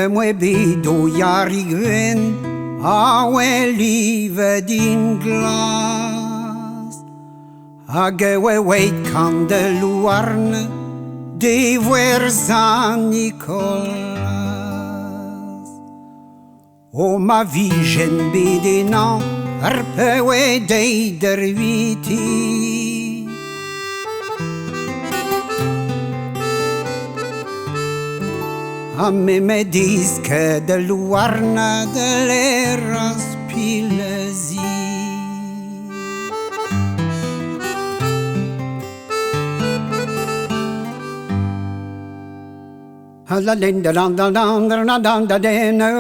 mwe bido jariguen awe lieve din glas Agewe weit kan de luarne de ver San Nicolas O ma vigen bidinan arpewe deider viti A me dis que de luarna de l'eras pilezi La linda dan dan dan dan dan da deno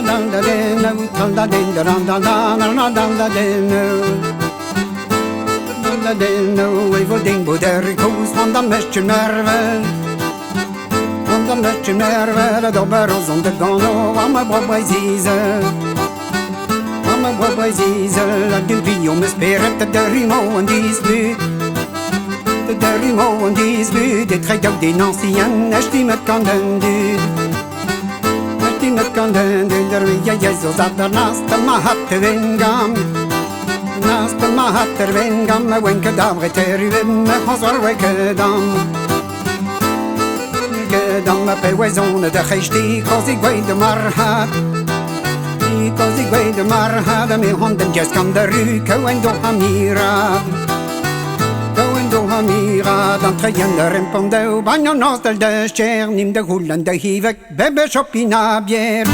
dan da deno da linda dan dan dan dan da deno da deno we volding boder koos van de mesje nerven de mesje nerven de beros on de gano aan mijn boy zizel aan mijn boy zizel la du bio me spirit de rimo en die sbuut de rimo en die sbuut de trek ook die ancienne die met kan den duur die met kan den duur ja jezus dat daarnaast ma hat de wingam naast ma hat de wingam me wenke dabre teru me hazar weke dam Dan me pewaison de gesti cos ik weet de marha cos ik weet de marha de me honden just kan de ruke en do hamira dan treien de rimpando bagno nostel de cher nim de hullen de hivek bebe shopina bier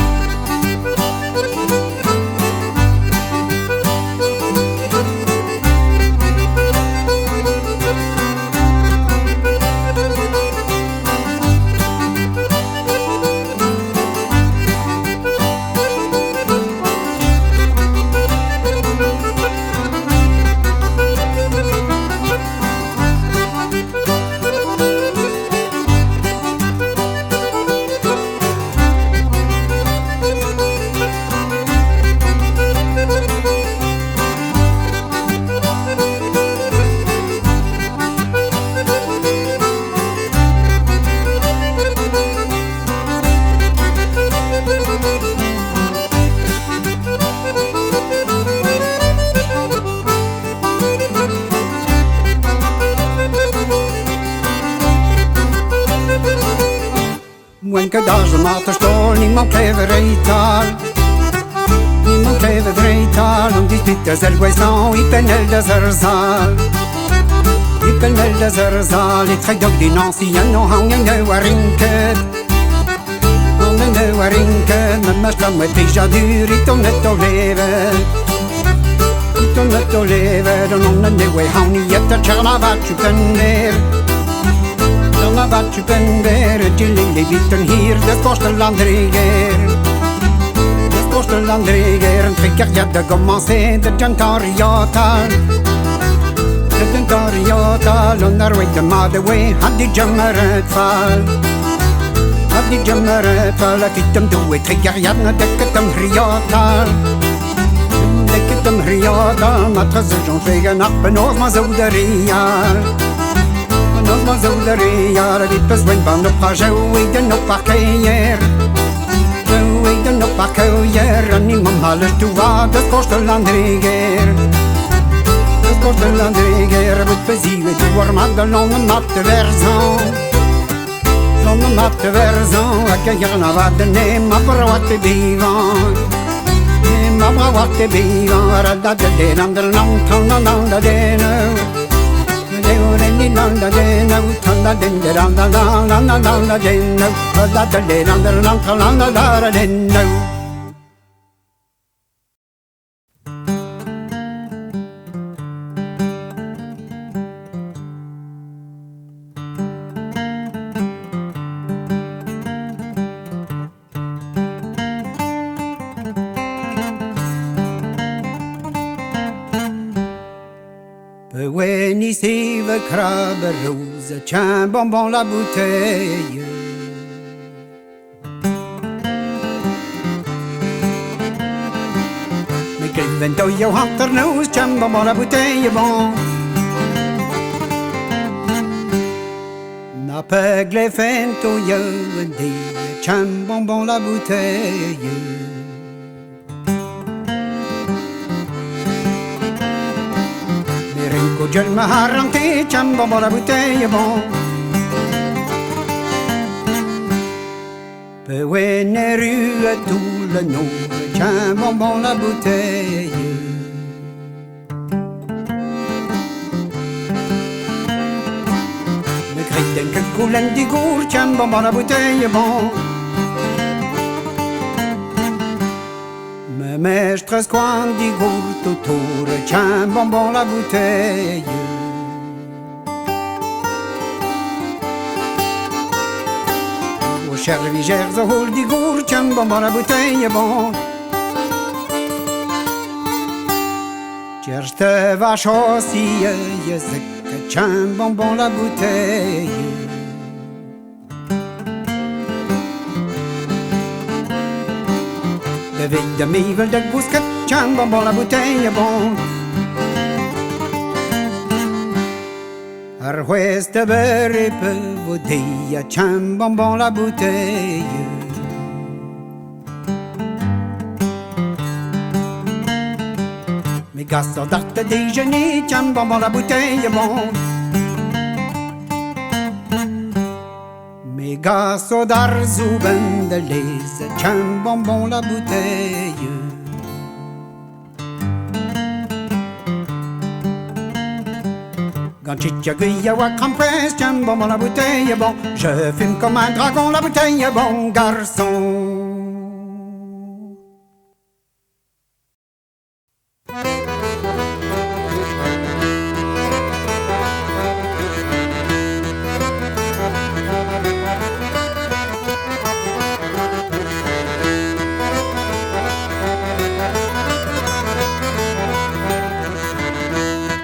Wenke daar zijn maat stol, niemand kleven reital niemand kleven reital om die dit is er guisant, ik ben el de zerzal ik ben el de zerzal, ik trek ook die ancienne nog hangen de warinket hangen de warinket, met mijn stem met déjà duur, ik tom net te leven ik tom net te leven, dan om de nieuwe hang niet je te tjana wat je kan weer wat je bent weer, het jullie bieten hier, de kostelandreger. De kostelandreger, een trekker, ja, de commencé, de gentariatal. De gentariatal, onderweg de madewee, had die jammer het val. Had die jammer het val, ik hem doe, trekker, ja, de ketem-riatal. De ketem-riatal, matresse, j'en fais een appenoos, maar zo de rial. Nos ma zouderie, ja, dit bezwen van de pa, jouw de no parkeer. Jouw de no parkeer, en niemand alles toe wat, dat kost de landreger. Dat kost de landreger, wat bezieven, doe er maar de lange matte verzon. Lange matte verzon, ik kan hier naar wat de neem, maar voor wat te bivan. Maar voor wat te bivan, dat de den aan de land, aan de den. Landa den out landa den landa landa landa den out landa den landa landa landa den out When il s'éve crabe rose, tiens bonbon la bouteille. Mais quel vento yo hunter knows, tiens bonbon la bouteille bon. N'a pas glefento yo en die tiens bonbon la bouteille. Rinco gel maharante, tiens bonbon la bouteille, bon. Peu rue à tout le nom, tiens bonbon la bouteille. Le cri d'un que coulant du gour, tiens bonbon la bouteille, bon. Me mestre squan du gour autour, tiens bonbon la bouteille. Chervigers au hol du gour, tiens bonbon la bouteille, bon. Cherche te vache aussi, tiens bonbon la bouteille. De veille de mivel de gousquet, tiens bonbon la bouteille, bon. Arhues de berre peu vodilla, tiens bonbon la bouteille. Mes garçons d'art déjeuner, tiens bonbon la bouteille, bon. Mes garçons d'art zouben de l'aise, tiens bonbon la bouteille. Quand chicha wa compresse, tiens bonbon la bouteille, bon. Je fume comme un dragon la bouteille, bon garçon.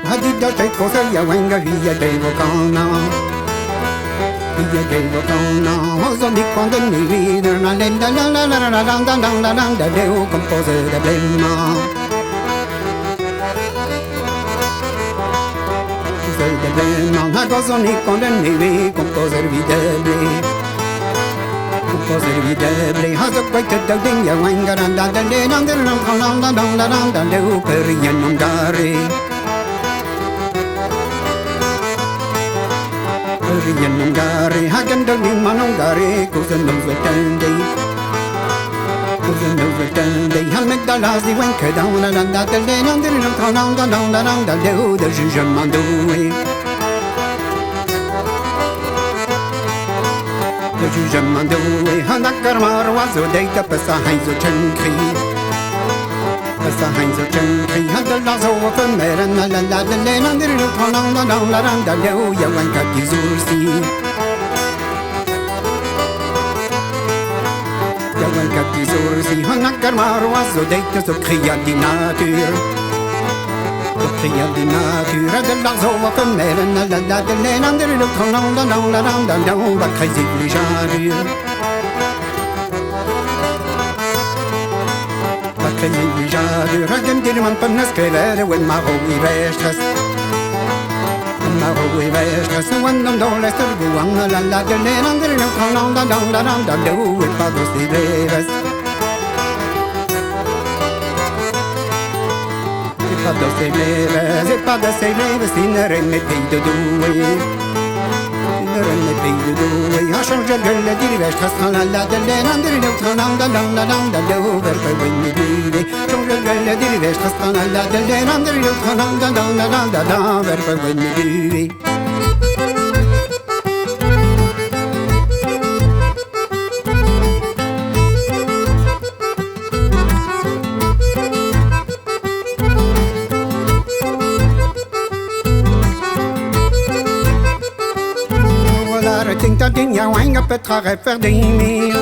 Hadida te cosa ya wenga via de vocana. Via de vocana. Oso di quando mi vide una lenda la la la la la la la la la la deu compose de blemma. Compose de blemma. Na cosa ni quando mi vide compose de blemma. Compose de blemma. Hazo quite da dinga wenga da da da da da da da da da deu per non gare. Non gare, hagen da ni non gare, cosa non svetende. Cosa non svetende, al medalas di wenke da una landa del de non dir non non non non non da de de jugement doué. De jugement doué, hana karmar wazo de ta passa haizo chenkri. Passa haizo chenkri, hada la zo wa mera na la la de non dir non non non non la da de ya wenka di zursi. Gatti sorsi, hana karmaro azo deita so cria di nature. So cria di nature, de la zova femelle, na la la de l'enander, le tronon, la non, la non, la non, la crazy blijadur. La crazy blijadur, hagen dirman pannas krevere, when ma rogi vestas. Ma rogi vestas, when non do lester guang, la la de l'enander, le tronon, la non, la non, la do, et pas de si breves. Pas de ses lèvres, et pas de ses lèvres, si ne remet de doué. Ne remet de doué, a changé de la dirige, traçant la la de l'en de l'autre, la de l'over, que oui, me dit, changé de la dirige, traçant la la de l'en de l'autre, la de l'over, que oui, me dit. Tinta dinja wanga petra referdini.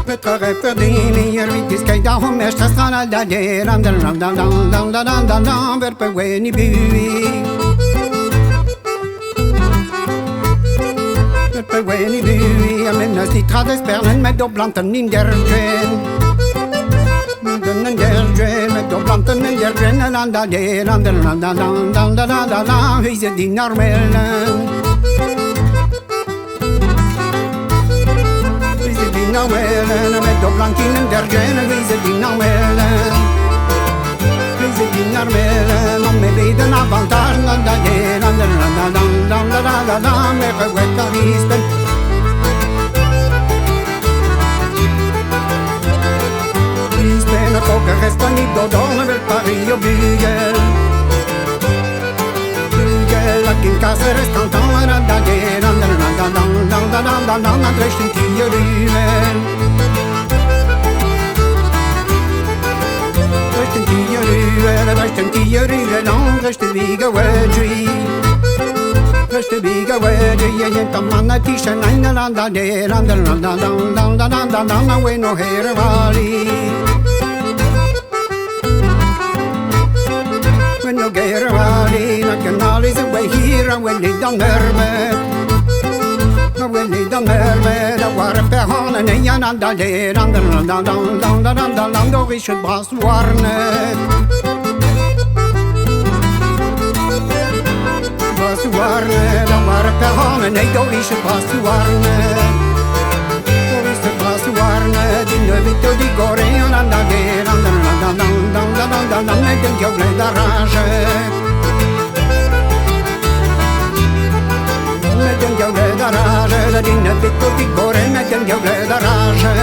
Petra referdini, ervitis kai da homer strana da de ram da ram da da da ver pe weni bui. Ver pe weni bui, amenas di trades perlen med do blanten in der gen. Den der gen med do blanten in der gen da da de ram da hise di normalen. dina welen Met de blankin en dergen Wees dina welen Wees dina welen Om me beden avantage Dan da je Dan da da da da da da da da Me gewet daar is ben Is ben ook ook resta niet dodone Ver Paris o Bugel Lakin Cáceres cantan da da je Dan da da da da da da da da da Drecht in die ruwen Drecht in die ruwen Drecht in die ruwen Drecht in die gewedri Drecht in die gewedri Je jent am man a tisha Nein da da de Da da da da da da da da da We no here vali When no gear vali Na canal is away here And when they done mermet When they done mermet Da war a perhane En ja na da de Da da da da da da da da da Door is het bras warnet Bras warnet Da war a perhane Nee door is het bras warnet Door is het bras warnet Die neuvito di gore Da da de Da da da da da da da da da Met een jouw blij garage Met een jouw blij garage Dat die neuvito di gore Met een jouw blij garage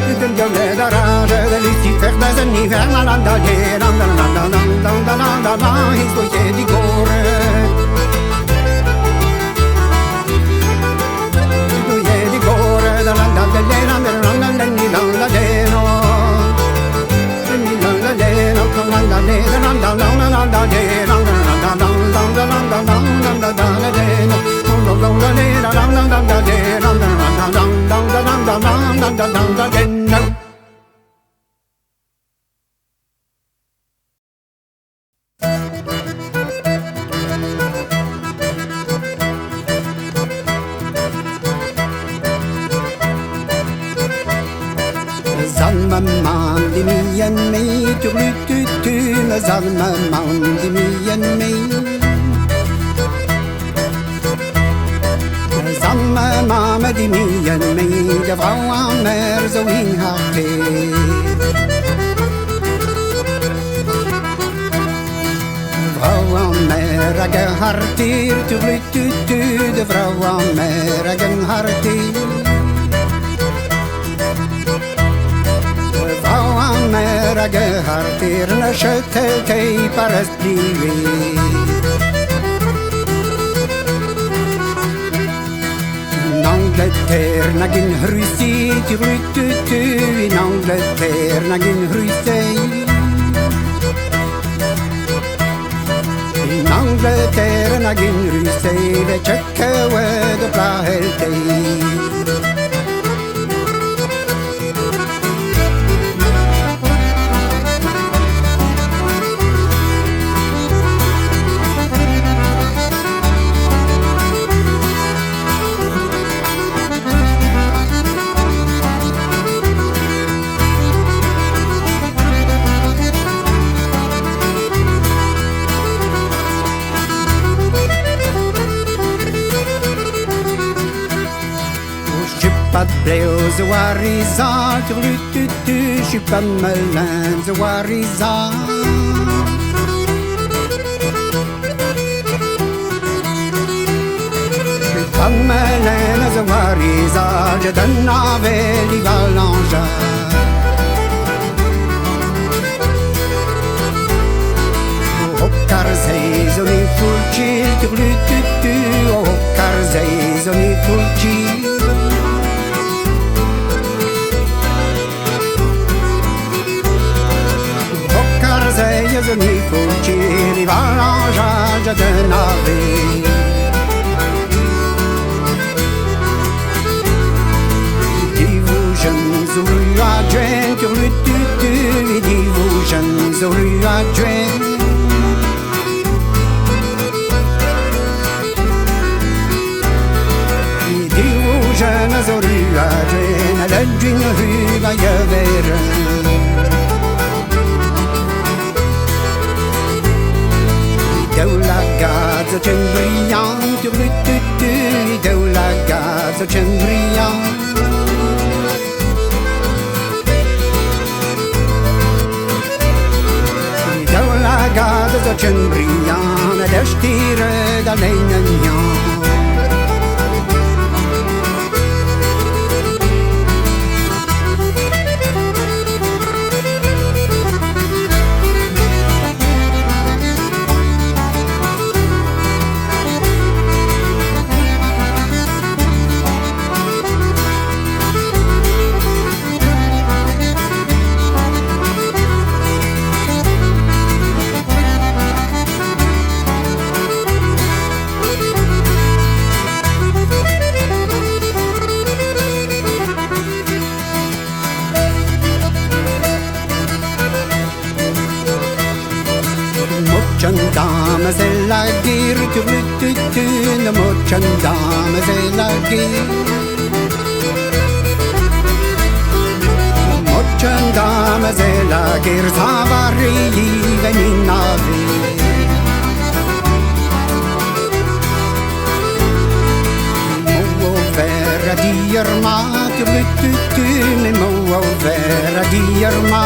Met een jouw blij garage Dat Lucifer dat is niet ver Maar dan da de Da da da da da da da da da Is door je di gore Door je di gore Da da da da da da da da da da da da Zalmaman di mi en me tu Zalmaman di mi en me Zalmaman di mi en me De vrouw aan mer zo in haar thee Vrouw aan mer age hartier tu De vrouw aan mer age hartier Mera gehartir na cheteltei paras plivi Angleterre na gin Russie tu in Angleterre na gin Russie In Angleterre na gin Russie de chekke we de plaheltei Pas de blé aux Ouarizas, je suis pas malin aux Ouarizas. Je suis pas malin aux Ouarizas, je donne avec les Valenjas. Oh, Carzais, on est full oh, Carzais, on est full Carzais, on est full les Valenjas, je donne avec. Dis-vous jeunes aux rues adjointes, sur le tutu, dis-vous jeunes aux rues adjointes. Jeunes aux rues adjointes, à l'aide d'une rue Vaillevert. De la gaz au brillant, sur le tutu, de la gaz au brillant. cembriana da stire da legna. Mochandama se la gir tu na mochandama se la gir mochandama se la gir savari veninavi mo vera di arma tu me mo vera di arma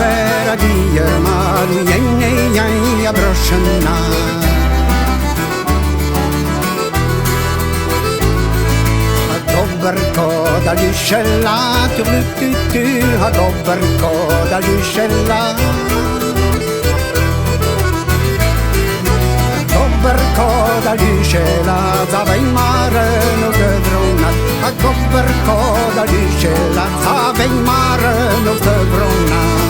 vera di armalu yai abroshana Adobarco dall'iscella tu adobarco dall'iscella Adobarco dall'iscella zava in mare no vedrona Adobarco dall'iscella zava in mare no vedrona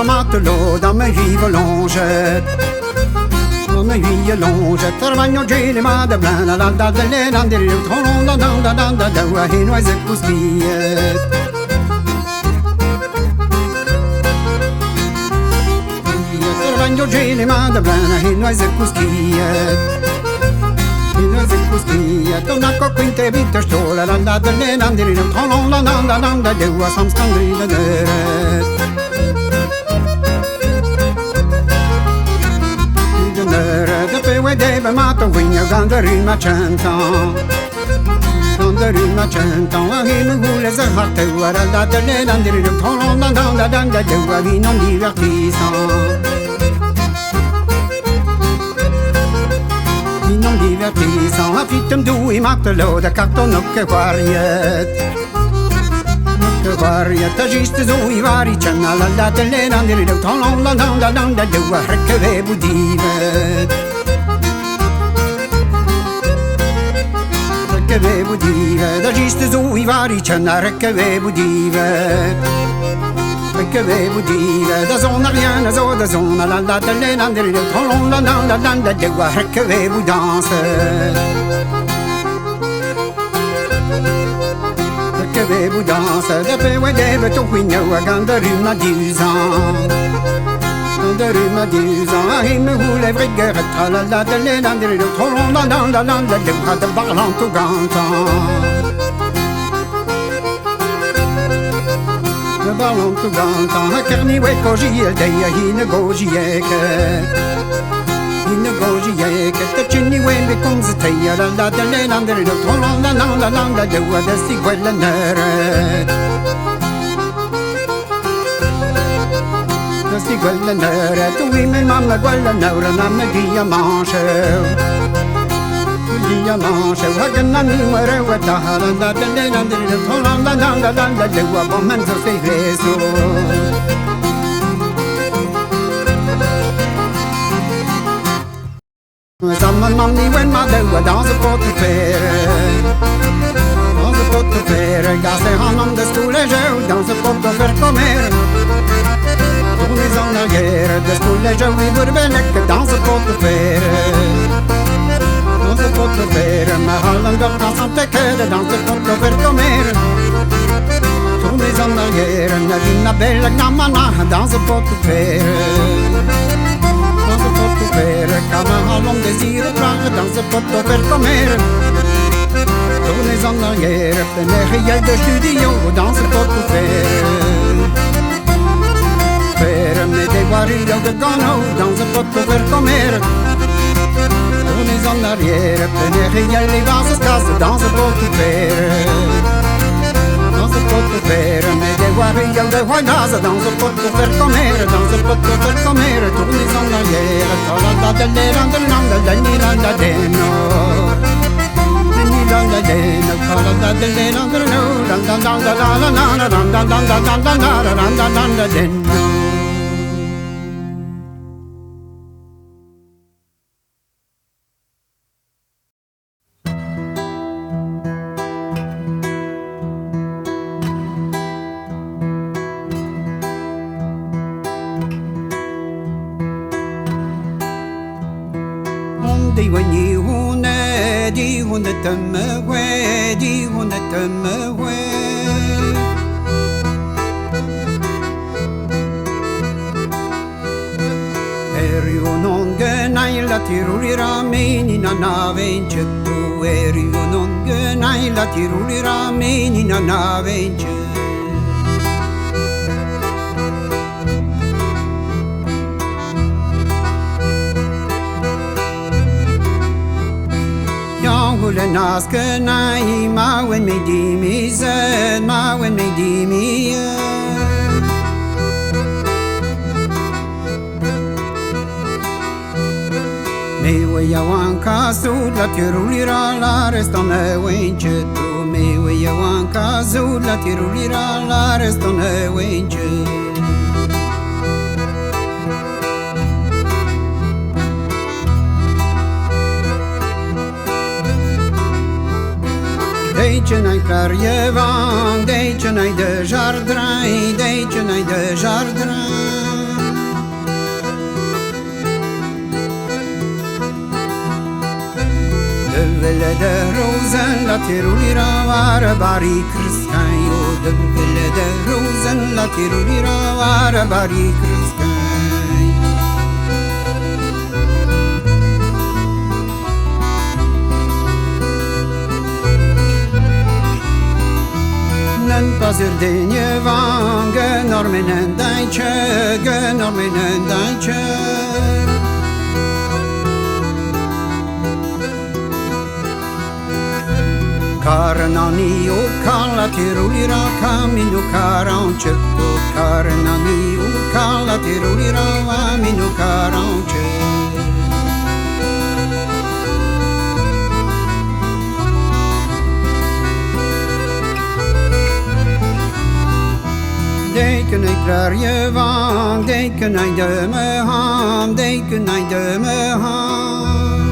Tomatelo da me vive longe Da me vive longe Trabagno geli ma da blana la da de le dan de ton da da hino is kuskiet Trabagno geli ma da blana hino is kuskiet Hino is kuskiet Una quinte vita stola la da de le dan de ton da sam standi da Vedeva mato vigna gandarina cent'an Gandarina cent'an A chi mi vuole se fatte guarda da te dandiri Tonon da deua chi non divertissant Chi non divertissant A fittem due matelo da cartono che guariet Che guariet A giste su i vari cenna la da te dandiri Tonon da deua che vevo divet Che avevo dire, da giste su i vari cenare che avevo dire Che avevo dire, da zona riana, da zona la delle nandere del tolon la danda de guarda che avevo danse Che avevo danse, da vedeva tu qui a gandare una diusa de rima disant il me voulait vriguer tralala de l'élan de trop long dans la langue de bras de parlant tout gantant de parlant tout gantant carni we koji el day he negotiate he negotiate the chinny when we comes to tell la de l'élan de trop long dans la langue de wa de si quella nere quella nera tu mi mamma quella nera mamma dia manche wagna mi mare wata halanda delle nande tolanda nanda nanda de wa bomman so sei reso Someone mommy when my day was dans le porte faire gasser en homme de tous les jours dans ce porte faire commerce tournez en arrière de tous les jours oui vous que dans ce porte faire ma Hollande dans son tequila dans ce porte faire commerce tournez en arrière una bella gamana dans ce porte faire comme un homme désire prendre dans ce porte faire commerce tournez en arrière prenez réel de studio dans ce porte faire mais des guarillos de gano dans ce porte faire commerce tournez en arrière prenez réel les vases casse dans ce porte faire mais des guarillos de Juanas dans ce porte faire commerce dans ce porte faire commerce tournez en arrière tola de l'élan de l'anda de l'iranda deno la deno tola de l'élan de l'anda danda la la la danda danda danda la danda danda deno di hon temme we Erio non genai la tirulira meni na nave in cetto Erio non genai la tirulira meni na nave in cetto Hule naske nai ma when me di mi zen ma when me di mi me we ya wan ka su la tirulira la restone wenche tu me we ya wan ka su la tirulira la restone wenche Dejcenai carievan, dejcenai de jardin, dejcenai de jardin. De ville de rozen la tirulira vare bari kriskan, de ville de rozen la tirulira vare bari kriskan. Pazır denye van genormenen dayçe genormenen dayçe Karnani o kalla tirulira camino caranche Karnani o kalla tirulira camino caranche Dekenai klarjevan, dekenai de me ham, dekenai de me ham.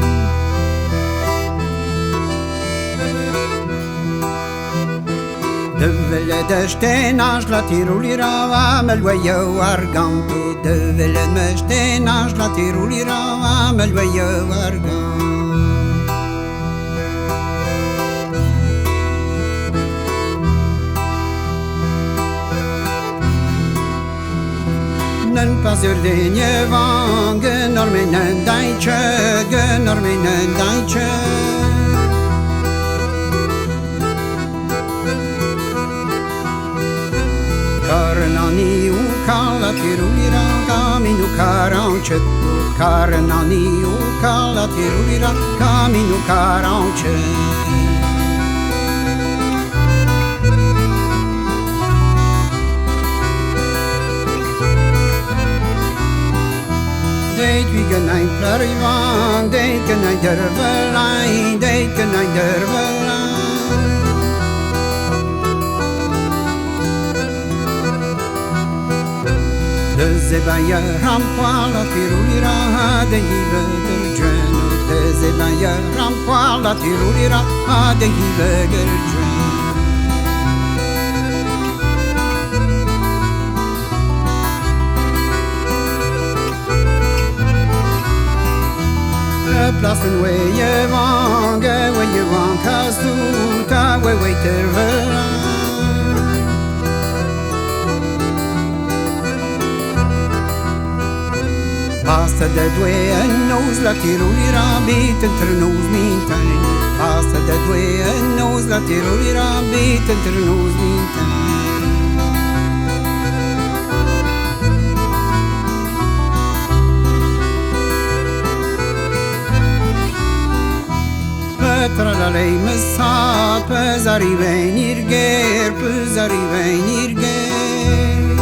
De ville de stenas la tirulira va mel veio arganto, de ville de stenas la tirulira va mel veio arganto. Surdenie van genormenen daiche, genormenen daiche. Karnani u kala tirulira kaminu karanche. Karnani u kala tirulira kaminu karanche. Deit wie genein plarivan, deit genein dervelein, deit genein dervelein. De zebaya rampoala tirulira, de hive gergeno. De zebaya rampoala tirulira, de hive gergeno. Plassen weye van kastuta weye tervela. Pasta de due nos la tirulira bit entre nos mintain. Pasta de due nos la tirulira bit entre nos mintain. Tra la lei messat, pesari venir ger, pesari venir ger.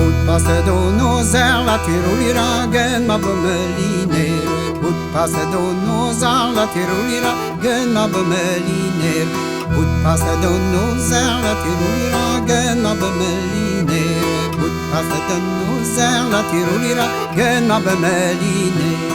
Ut passa dono zella tirulira gen ma bemeliner. Ut passa dono zella tirulira gen ma bemeliner. Ut passa dono zella tirulira gen ma bemeliner. Ut passa dono zella tirulira gen ma bemeliner.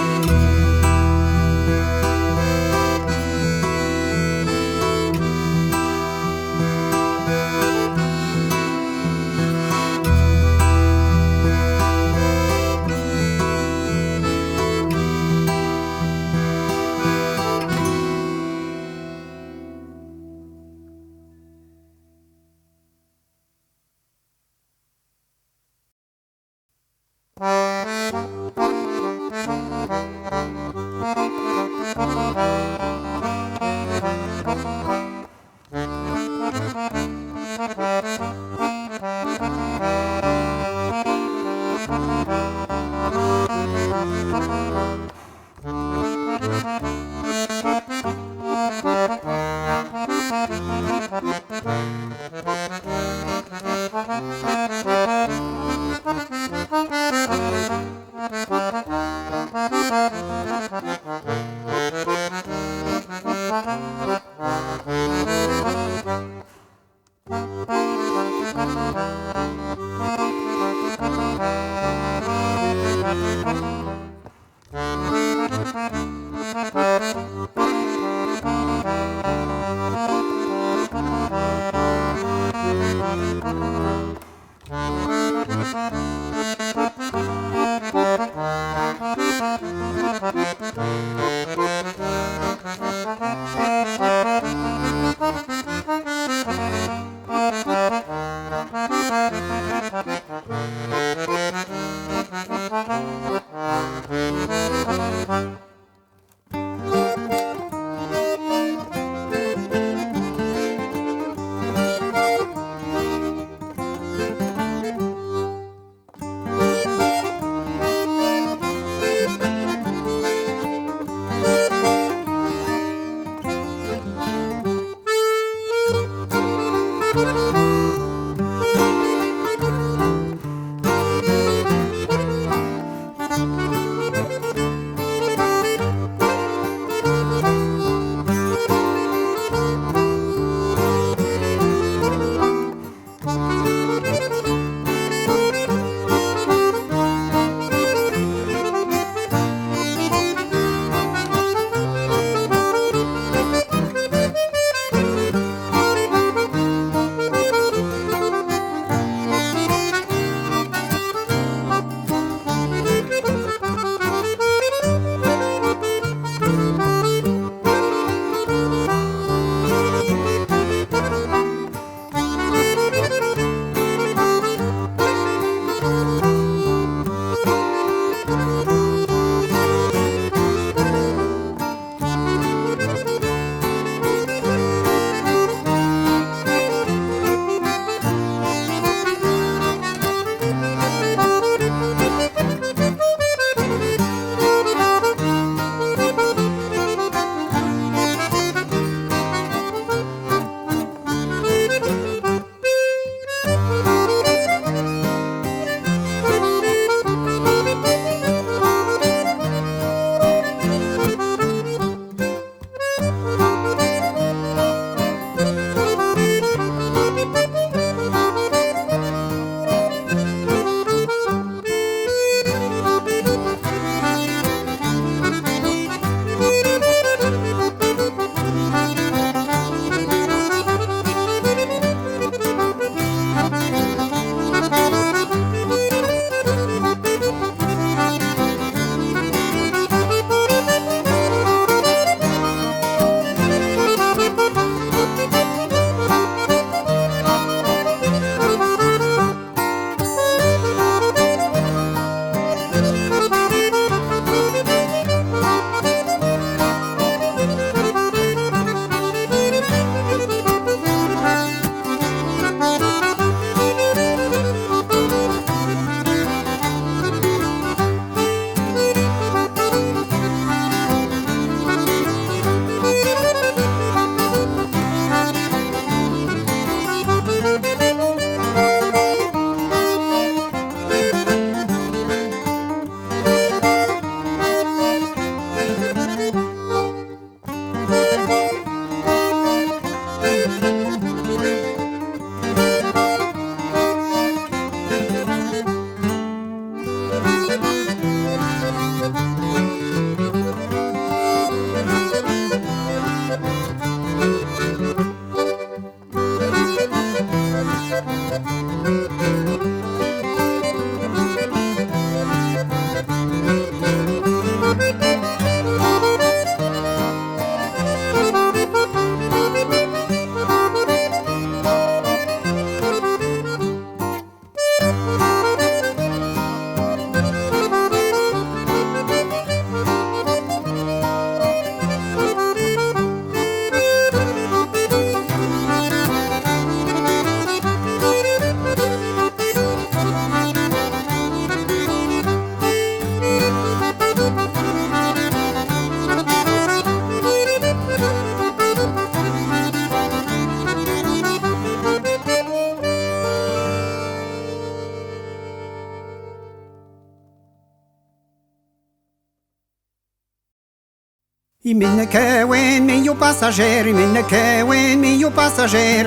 Imine ke wen mi yo passager, imine ke wen mi yo passager.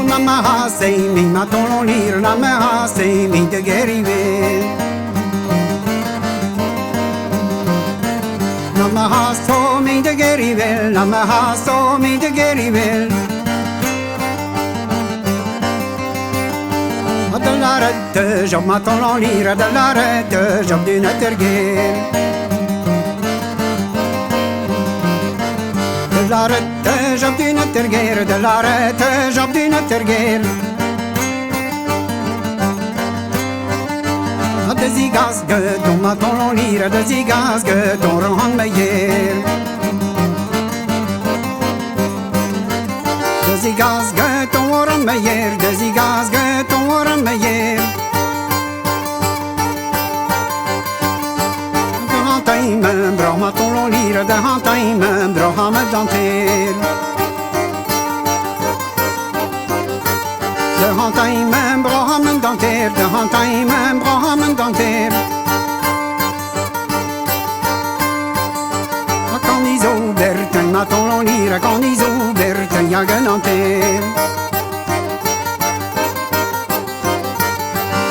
Na ma sei mi ma ton lire, na ma sei mi de gueriver. Na ma so mi de gueriver, na ma so mi de gueriver. De l'arrête, j'en m'attends en lire, de l'arrête, j'en d'une terguer. De l'arrête, j'en d'une terguer, de l'arrête, j'en d'une terguer. De zigas que ton m'attends en lire, de zigas que ton rend meilleur. De zigas que ton rend meilleur, de zigas que ton rend meilleur. De hantaim, brahma ton lire, de hantaim, brahma danter. De hantaim, brahma danter, de hantaim, brahma danter. Quand ils ont ouvert, ma ton lire, quand ils ont ouvert, y'a gananter.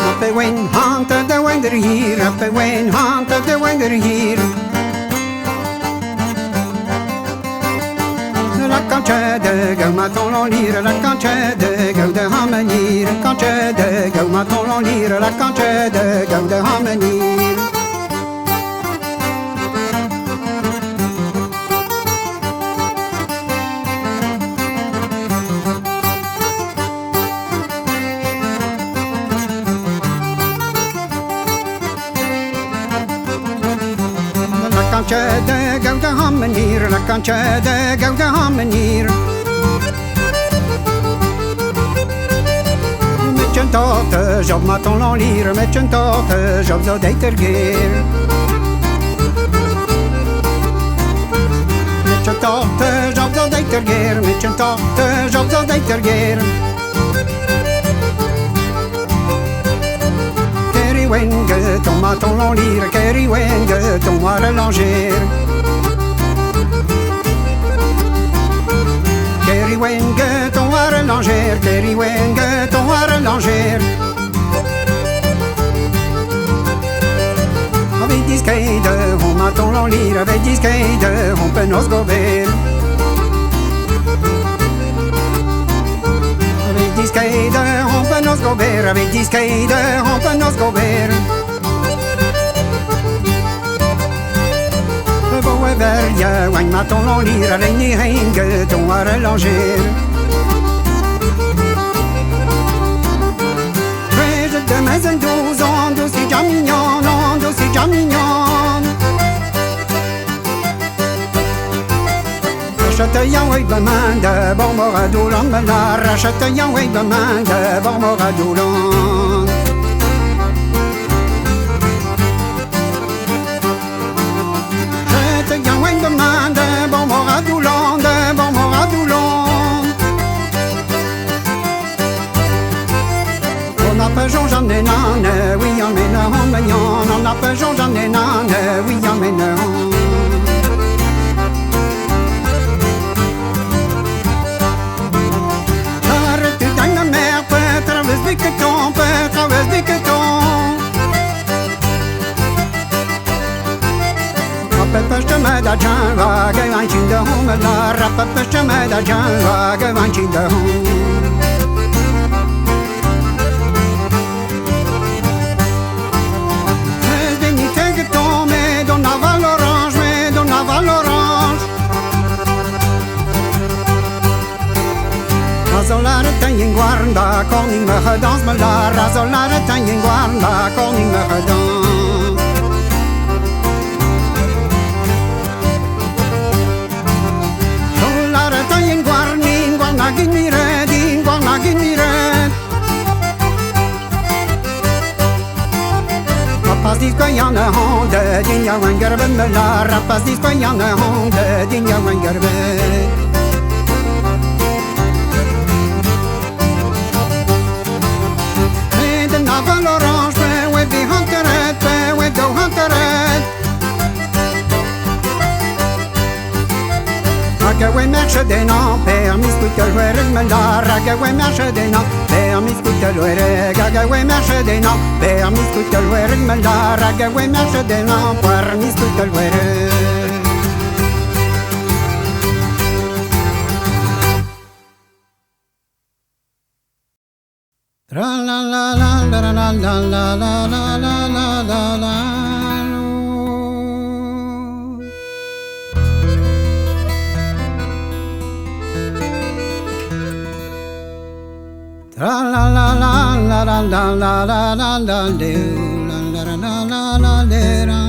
Up when hunter the winder here, up when hunter the winder here. La cancha de go ma ton lire, la cancha de go de harmonie, la cancha de go ma ton lire, la cancha de go de harmonie. La cancha de go de harmonie, la cancha de go de harmonie. Met je tot, job ma ton lire, met je tot, job zo deitergeer. Met je tot, job zo deitergeer, met je tot, job zo deitergeer. Kerry wenge, ton ma ton lire, kerry wenge, ton ma relanger. Kerry wenge, ton ma relanger, kerry wenge, ton ma relanger. Avec disquede, on ma ton lire, avec disquede, on peut nos gober. Avec disquede, on peut nos gober, avec disquede, on peut nos gober. Bo e verja, wang ma ton lire, rein i henge, ton ma relanger. Je te mets un 12 ans, d'aussi déjà mignon, non, d'aussi déjà mignon. Rachète yan wei bemande, bon moradoulan me la, rachète yan wei bemande, bon moradoulan. Rachète yan wei bemande, bon moradoulan, bon moradoulan. On n'a pas j'en ai nane, oui y'en ai non, mais y'en on n'a pas j'en ai nane, oui y'en ai non. Traverse des quetons, traverse des quetons. Rappepe je me da janva, que van chin de home la. Rappepe je me da janva, que van chin de home. Mais veni te quetons, mais don aval l'orange, mais don aval l'orange. Razolare tenjen guarda, koning me gedans me la. Razolare tenjen guarda, koning me gedans. Razolare tenjen guarnin, guarna gimire, din guarna gimire. Rapas dis que y'en a honde, din ya wengerbe me la. Rapas dis que y'en a honde, din ya wengerbe. Naval orange, we be hunter, we go hunter. mercedena, permis scutelwere melara, gawe mercedena, permis scutelwere, gawe mercedena, permis scutelwere melara, gawe mercedena, permis scutelwere. Tra la la la la la la la la la la la la. Tra la la la la la la la la la la la la la la.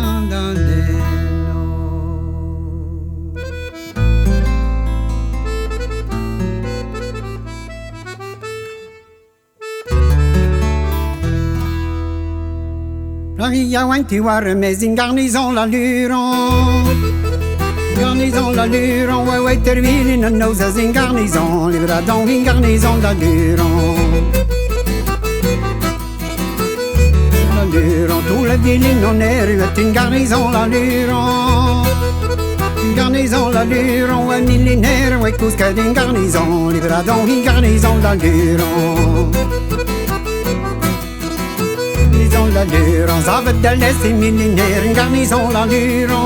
Maria Wantiware, mais in garnison l'allure. Garnison l'allure, ouais, ouais, termine, nos in garnison, livra dans une garnison l'allure. L'allure, tout le ville non est une garnison l'allure. Une garnison l'allure, ouais, millénaire, ouais, cousca d'une garnison, livra dans une garnison l'allure. L'allure, ça veut dire c'est millénaire, une garnison l'allure.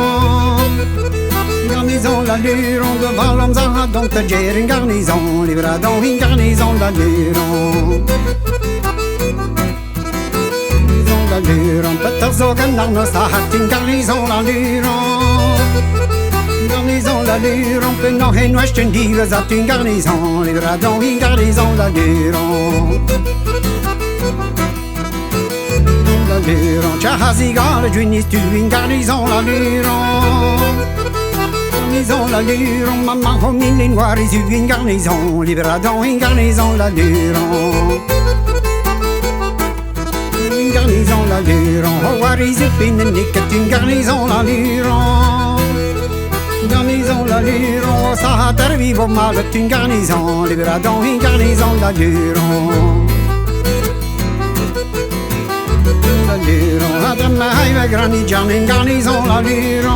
Garnison l'allure, devant l'homme ça donc te gère une garnison, livra dans une garnison l'allure. Garnison l'allure, peut-être sogan dans nos sahat, une garnison l'allure. Garnison l'allure, on peut non et nous je dis ça une garnison, livra dans une garnison l'allure. Chahazigal, Junis, tu une garnison l'allure. Garnison l'allure, maman, au mille noirs, tu une garnison, livra dans une garnison l'allure. Une garnison l'allure, oh, Waris, une garnison l'allure. Garnison l'allure, oh, ça a vivo mal, une garnison, livra dans une garnison l'allure. Adamai granigiano in garnison l'allure.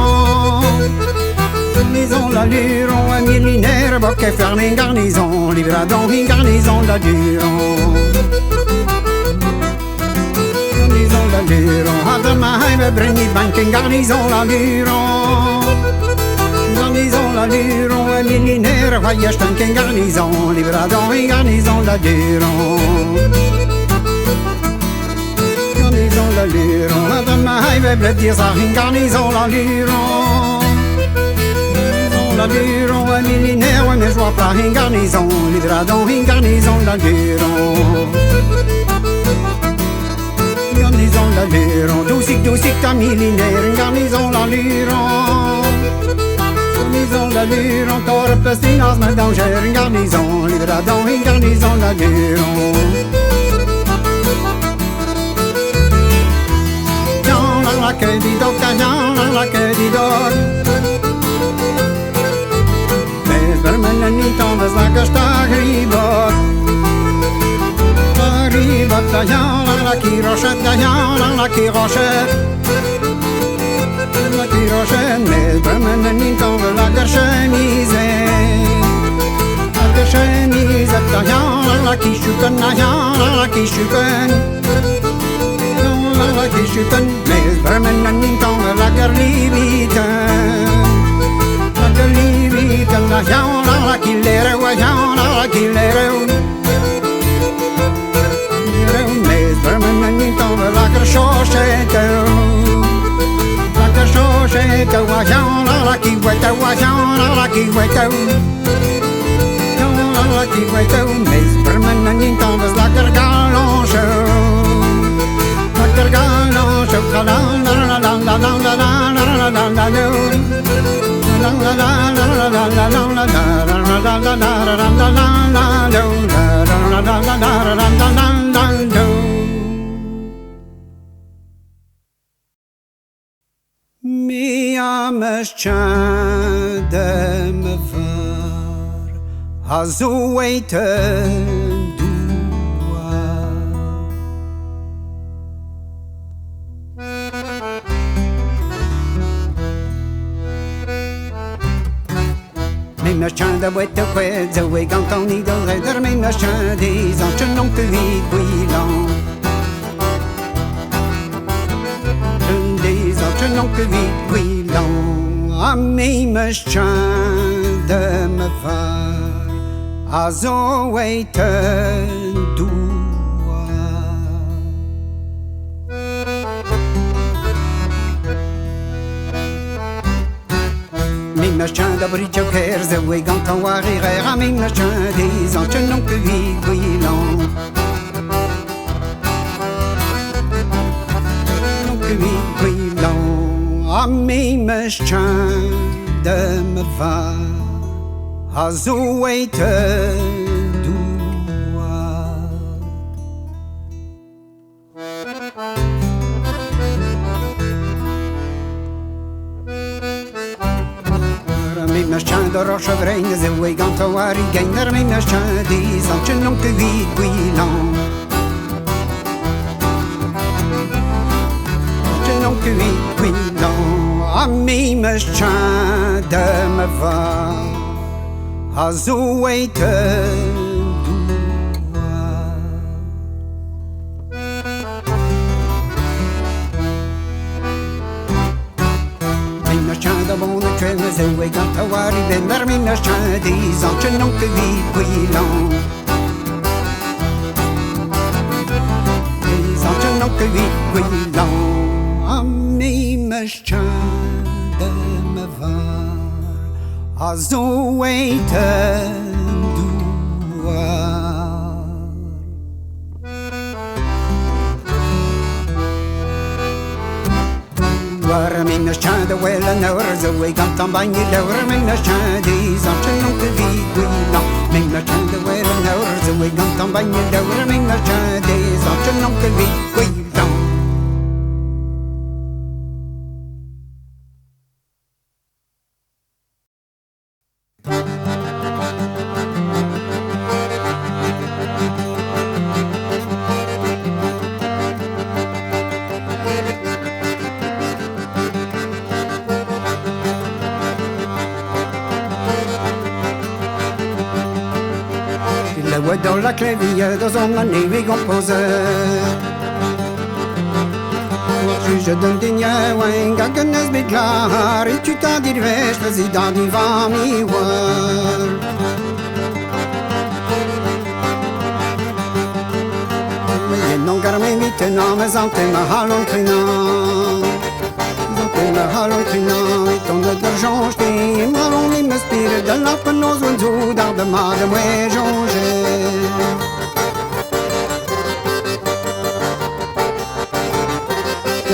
Garnison l'allure, un millénaire, bocche ferme in garnison, livra dans une garnison l'allure. Garnison l'allure, Adamai bregni banque in garnison l'allure. Garnison l'allure, un millénaire, voyage tanque in garnison, livra dans une garnison l'allure. L'allure, Adamai veut dire ça, une garnison l'allure. L'allure, un millénaire, mais je vois pas une garnison, livra dans une garnison l'allure. Garnison l'allure, doucic, ta millénaire, une garnison l'allure. Garnison l'allure, encore pestinas, mais danger, une garnison, livra dans une garnison l'allure. La que di dog, la que di dog. Mais vermella ni tombes la que sta gribot. La gribot, la qui rochette, la qui rochette. La qui rochette, mais vermella ni tombes la que chemise. La que chemise, la qui chupen, la qui chupen. La qui chupen, mais vermen en inton la garlivita. La garlivita, la jauna, la killere, wa jauna, la killere. Mais vermen en inton la garchochete. La garchochete, wa jauna, la kiweta, wa jauna, la kiweta. Jauna, la kiweta, mais vermen en inton la gargalonche. Gargano, chocolate, la la la la la la la la la la la. Mi ameszczę me var, a zuwaite. machins boîte de couette, oui, quand on y devrait dire mes machins, des anges non que vite brûlant. Des anges non que vite brûlant. À mes machins de me faire, à zoé te doua. Mes machins d'abri jokers, oui, quand on va rire, à mes machins des anges non que vite brûlant. Non que vite brûlant. À mes machins de me faire, à zoé te doua. Mes machins de rochevreines, oui, quand on va rire, mes machins des anges non que vite brûlant. Non que vite brûlant. À mes machins de me voir, à zoé te doua. Mes machins de bon tueuse, oui, quand on va arriver, mes machins des anges non que vite brûlant. Des anges non que vite brûlant. À mes machins de me voir, à zoé te doua. War mes machins de well and hours, oui, quand on bagne l'heure, mes machins des anges non que vite brûlant. Mes machins de well and hours, oui, quand on bagne l'heure, mes machins des anges non que vite brûlant. Le voix dans la cléville, dans un année, oui, compose. Je donne des niais, ouais, gaganez biglar, et tu t'en dirais, président du vent, mi war. Mais non, garme, vite, non, mais en t'aime, halon, trinant. Hallo trinant, et ton de d'argent, j't'ai marron, il me spire de la penose, un zoo, dans de madame, ouais, j'ongé.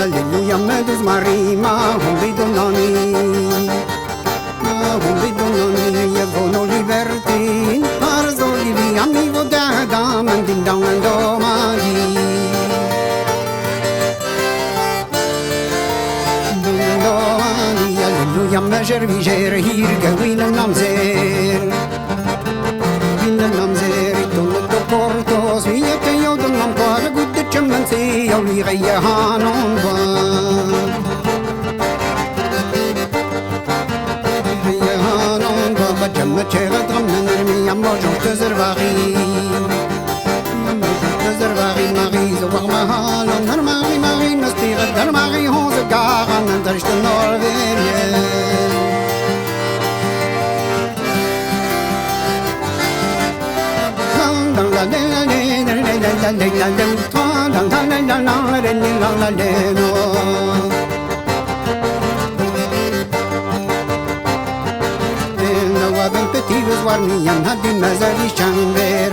Alléluia, me douce Marie, ma rumbi donani. Ma rumbi donani, e vono liberti, parzo di via, mi vo da da, mandin da un domani. Alléluia, me gerviger, hirga, wina namzer. Wina namzer, et ton de portos, oui, et te yo de l'emploi, le goût de chemansi, au lui raye hanon bois. Raye hanon bois, ba jemme chera dramnen, mi amor, j'en te zervari. J'en te zervari, Marie, zo war ma halon, her Marie, Marie, me spire, der Marie, on se garan, en der ist de Norvegien. Petit le soir, il y en a des mazari chamber.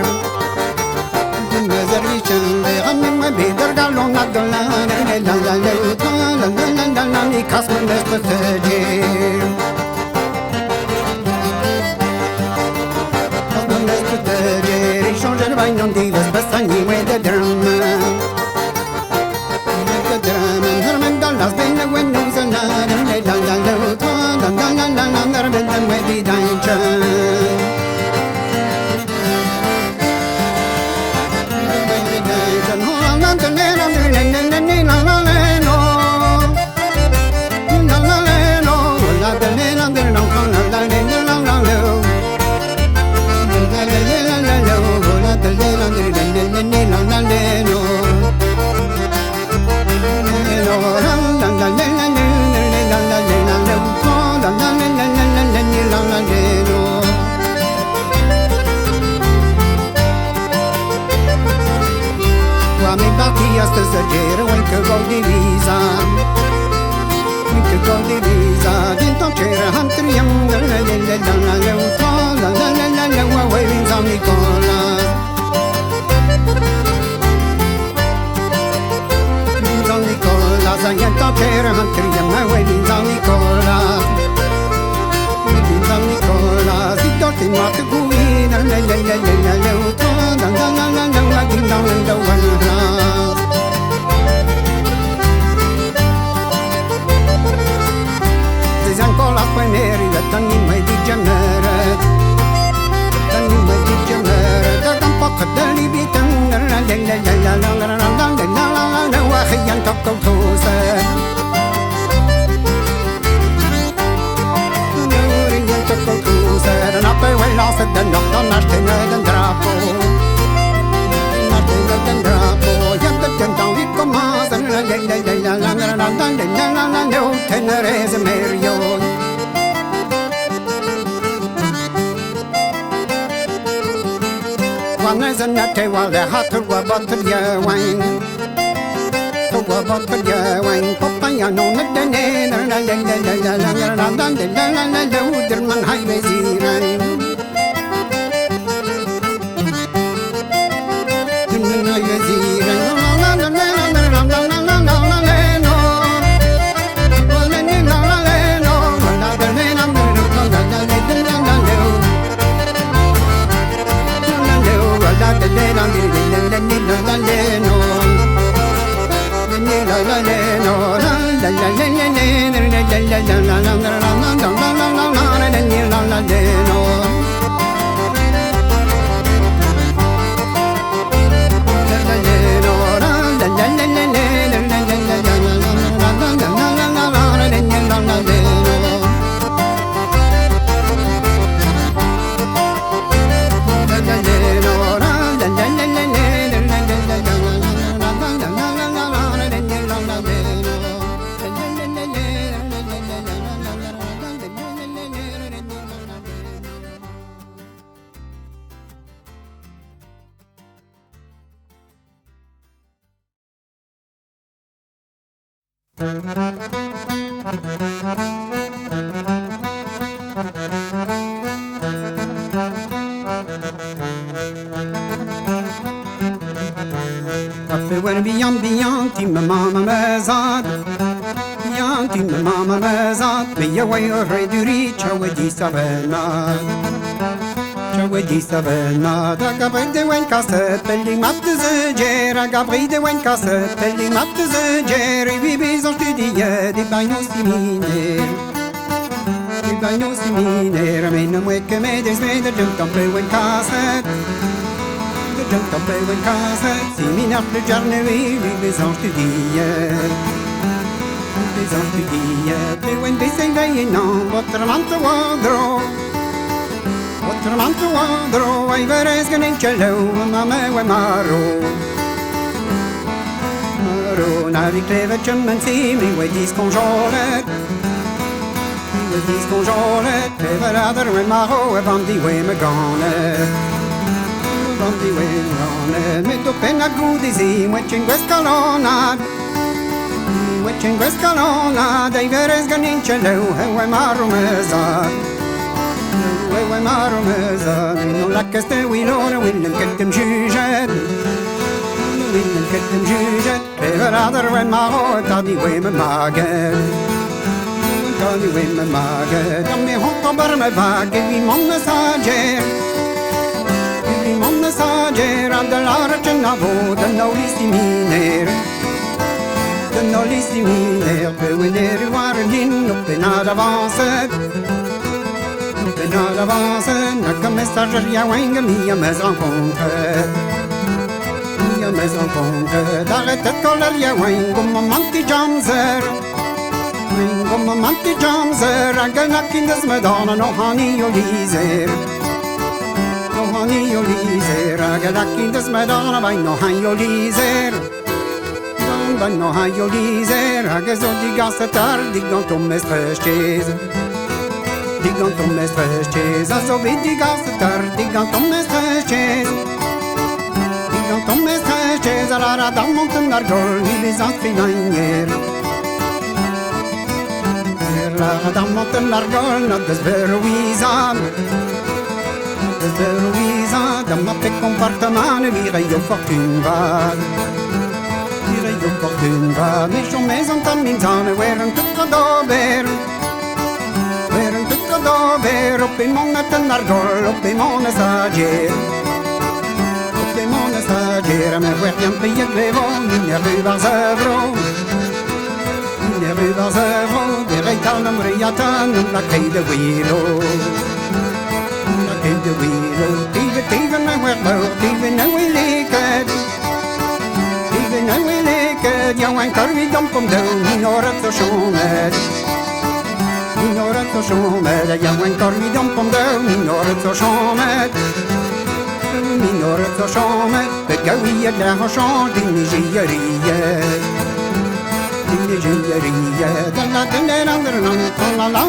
Des mazari chamber, amène-moi bédar galon à de la casse mon esprit. Changer vai non divas bastani we the drum. The drum and herman dallas bene when no zana and la la la ben we di danger. La Matias de Zagueira, o que gol divisa. O que gol divisa. Então cheira a triam, la la la la la la la la la la la, waving São Nicolas. São Nicolas, então cheira a triam, waving São Nicolas. São Nicolas, e torce mate cuina, la la la la la la la la la la la, ding dong la la la. Ancora queneri, tanni mai di gemere, tanni mai di gemere, da un po' di bitan, la la la la la la la la la la, wahiyan tocco tose. Wahiyan tocco tose, na pe wella se den no nasce nel drapo, nasce nel drapo, yanda yanda vi comasa, la la la la la la la la la la, tenere merio. Wanneer ze net wel de hatter wat je wijn, wat je wijn, papa ja no met de nee, la la la la la la la la la la, der man hij wezieren. Der man hij wezieren, la la la la la la la la la la. Savena, da Gabriel de Wencasse, pelli matte zegera, Gabriel de Wencasse, pelli matte zegera, vi bisogno di bagno simile, di bagno simile, meno che me desvede, giunto a Wencasse, giunto a Wencasse, simile a giorni vi bisogno di when they say they know what the manto wandro. Manto wandro, ai veresca in cielo, mamma e maro. Maro, na ricleve cementini, vuoi discongiore. Vuoi discongiore, e verader e maro, e bandi we megone. Bandi we megone, metto penna gudisi, vuoi cinque scalona. Vuoi cinque scalona, dai veresca in cielo, e vuoi maro mesa. We maro meza, non la che ste wilona, willen che tem juget, willen che tem juget, preverader we maro, tadi we me maget, tadi we me maget, dan me hotto bar me vage, vi mon messager, ad l'ara ce n'avo, da nolisti miner, per vedere guarda l'inno, penada avance. Penal avance, na que messageria wenga minha mes rencontre. Minha mes rencontre, d'arrêter de coleria wenga manti jamzer. Wenga manti jamzer, agana kindes medana no hani olizer. No hani olizer, agana kindes medana vai no hani olizer. No hani olizer, agazo di gasta tardi ganto mestre chez. Digam ton mestre chez, azo vi digas tar, digam ton mestre chez. Digam ton mestre Cesarara dans mon tenargol, il les entraînait. Dans mon tenargol, notre desverouizan. Desverouizan, dans mon comportement, il fortune va. Il fortune va, mais je mets en temps minzane, where un tout dober. Where un tout dober, op in mon tenargol, op in mon stagiaire. Mon stagiaire, mais voir bien payer les vents, il n'y a plus d'argent. Il n'y a plus d'argent, des rétals de Mriatan, la clé de Willow. La clé de Willow, Steven, my work, Steven, I will lick it. Steven, I will lick it, young and curvy dump them down, in order to show me. In order to show me, young and curvy dump them down, in order to show me. Minor to chame, begawiye la chant din nigeriye. Din nigeriye, la la la la la la la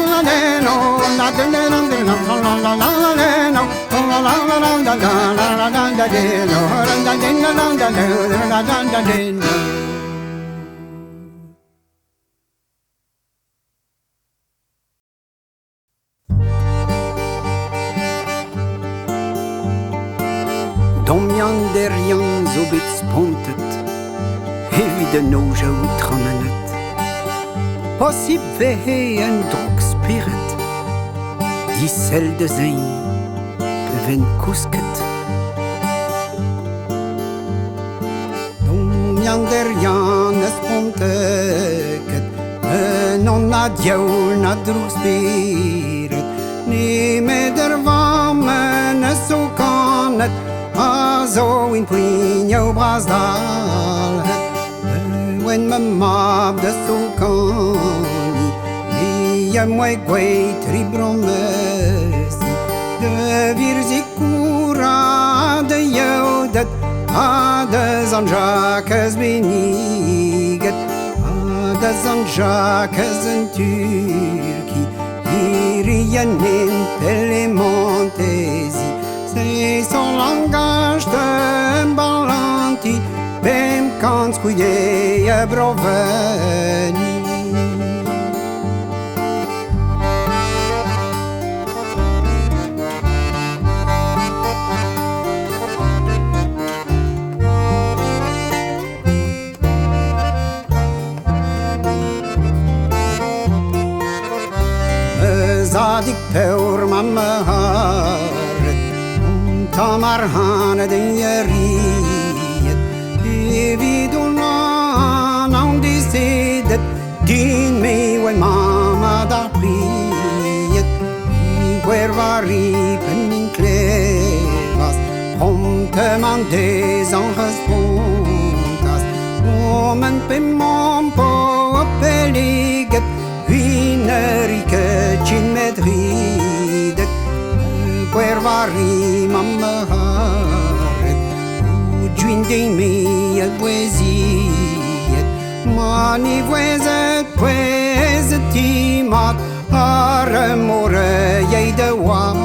no, la la la la la la la no, la la la la la la la la no, la la la la. Domjan der jan zo bit spontet, evide noja utramanet. Possib vehe en druk spirit, di sel de zein, beven kusket. Domjan der jan spontet, non na djaul na druk spirit, ni me der vamen so kanet, zo in plinjo brazdal when my mob de sokani ia moi quei tribromesi de virzi cura de jodet a de zanjakas beniget a de zanjakas en turki irian in telemontesi. C'est son langage de balanti, bem quand scuide e broveni. Zadik peur mamma Tamarhane den jeriet, evidona non decidet, din me when mama da priet, where vari penning clevas, homte man des en respondas, moment pe mon po appeliget, vinerike cin medridet, where vari mamma haret, ujuindin me et poesiet, mani voezet poezet timat, are more ei de wak.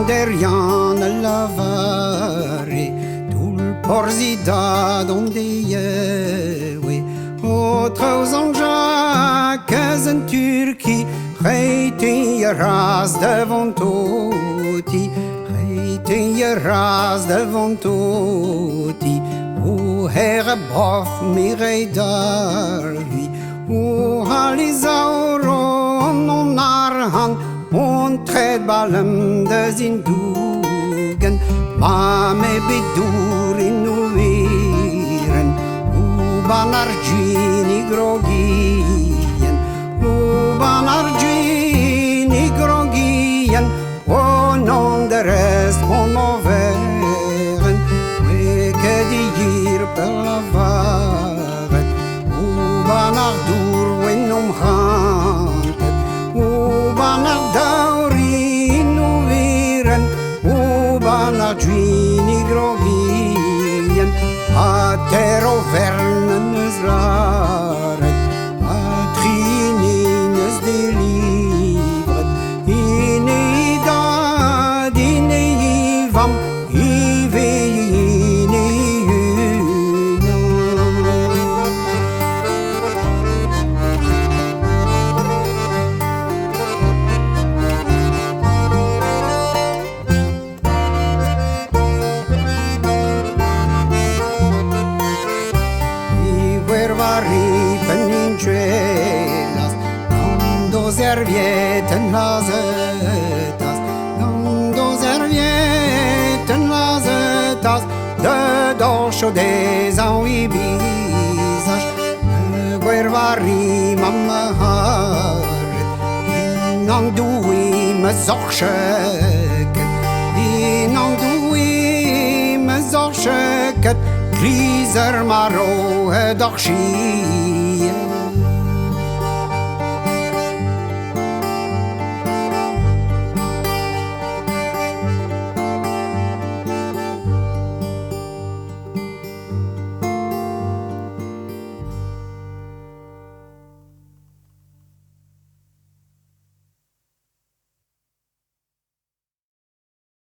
Derian lavare, tul porzida donde yewe, otros anjaques en Turquie, reitin ras devant toti, reitin ras devant toti, o herre bof mirei darvi, o halisauro non arhan, und träd ballem de zindugen, mame bedur innuviren, banargini grogien, banargini grogien, o non de rest momoveren, que digir per la varet, banardur wennom hantet, banardauri innuviren, banargini grogien. a terre vernes raret, a trinines delivret, inidad inivam, peninsuelas, dando serviette en las etas, dando serviette en las etas, de docho des en Ibizas, guervari mamma haret, inang dui me zorcheket, inang dui me zorcheket, Kriser maro d'archie